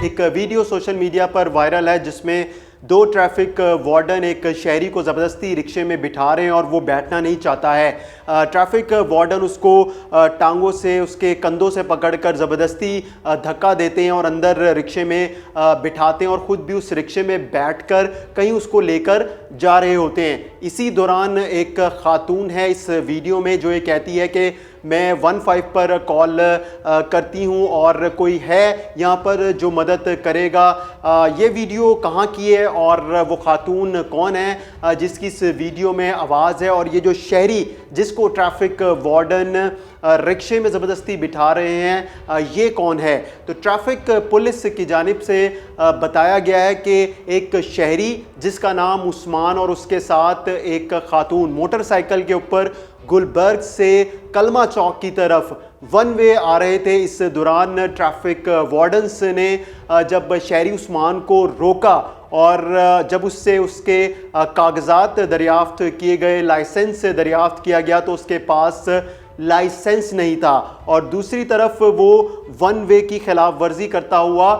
एक video social media पर viral है जिसमें दो ट्रैफिक वार्डन एक शहरी को ज़बरदस्ती रिक्शे में बिठा रहे हैं और वो बैठना नहीं चाहता है। ट्रैफिक वार्डन उसको टांगों से, उसके कंधों से पकड़कर ज़बरदस्ती धक्का देते हैं और अंदर रिक्शे में बिठाते हैं और ख़ुद भी उस रिक्शे में बैठकर कहीं उसको लेकर जा रहे होते हैं। इसी दौरान एक खातून है इस वीडियो में जो ये कहती है कि मैं 15 पर कॉल करती हूँ और कोई है यहाँ पर जो मदद करेगा। ये वीडियो कहाँ की है और वो खातून कौन है जिसकी इस वीडियो में आवाज़ है, और ये जो शहरी जिसको ट्रैफिक वार्डन रिक्शे में ज़बरदस्ती बिठा रहे हैं ये कौन है। तो ट्रैफिक पुलिस की जानिब से बताया गया है कि एक शहरी जिसका नाम उस्मान और उसके साथ एक खातून मोटरसाइकिल के ऊपर गुलबर्ग से कलमा चौक की तरफ वन वे आ रहे थे। इस दौरान ट्रैफिक वार्डन्स ने जब शहरी उस्मान को रोका और जब उससे उसके कागजात दरियाफ्त किए गए, लाइसेंस दरियाफ्त किया गया, तो उसके पास लाइसेंस नहीं था और दूसरी तरफ वो वन वे की खिलाफ वर्जी करता हुआ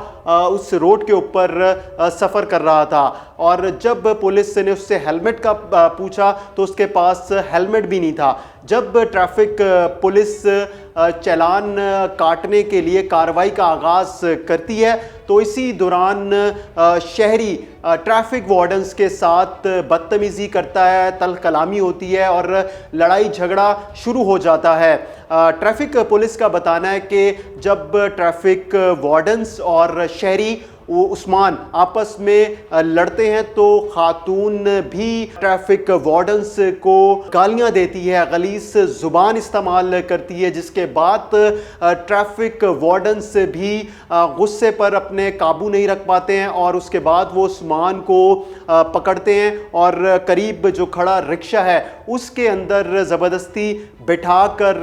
उस रोड के ऊपर सफ़र कर रहा था। और जब पुलिस ने उससे हेलमेट का पूछा तो उसके पास हेलमेट भी नहीं था। जब ट्रैफिक पुलिस चालान काटने के लिए कार्रवाई का आगाज़ करती है तो इसी दौरान शहरी ट्रैफिक वार्डन्स के साथ बदतमीज़ी करता है, तल्ख कलामी होती है और लड़ाई झगड़ा शुरू हो जाता है। ट्रैफिक पुलिस का बताना है कि जब ट्रैफिक वार्डन्स और शहरी उस्मान आपस में लड़ते हैं तो खातून भी ट्रैफिक वार्डन्स को गालियां देती है, गलीज़ ज़ुबान इस्तेमाल करती है, जिसके बाद ट्रैफिक वार्डन्स भी गुस्से पर अपने काबू नहीं रख पाते हैं और उसके बाद वो उस्मान को पकड़ते हैं और करीब जो खड़ा रिक्शा है उसके अंदर ज़बरदस्ती बिठाकर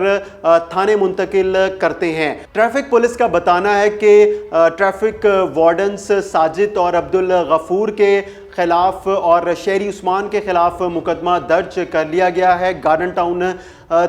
थाने मुंतकिल करते हैं। ट्रैफिक पुलिस का बताना है कि ट्रैफिक वार्डन्स साजिद और अब्दुल गफूर के खिलाफ और शहरी उस्मान के खिलाफ मुकदमा दर्ज कर लिया गया है गार्डन टाउन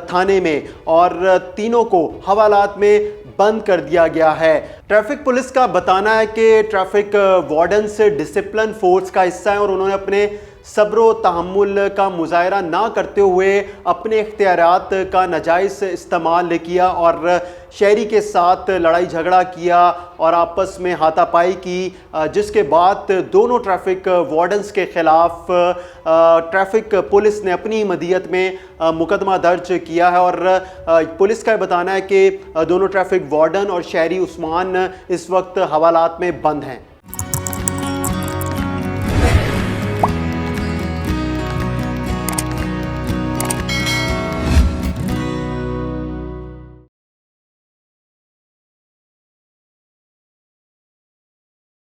थाने में और तीनों को हवालात में बंद कर दिया गया है। ट्रैफिक पुलिस का बताना है कि ट्रैफिक वार्डन्स डिसिप्लिन फोर्स का हिस्सा है और उन्होंने अपने सब्र तहम्मुल का मुजाहरा ना करते हुए अपने इख्तियारात का नाजायज़ इस्तेमाल किया और शहरी के साथ लड़ाई झगड़ा किया और आपस में हाथापाई की, जिसके बाद दोनों ट्रैफिक वार्डन्स के ख़िलाफ़ ट्रैफिक पुलिस ने अपनी मदीयत में मुकदमा दर्ज किया है। और पुलिस का बताना है कि दोनों ट्रैफिक वार्डन और शहरी उस्मान इस वक्त हवालात में बंद हैं।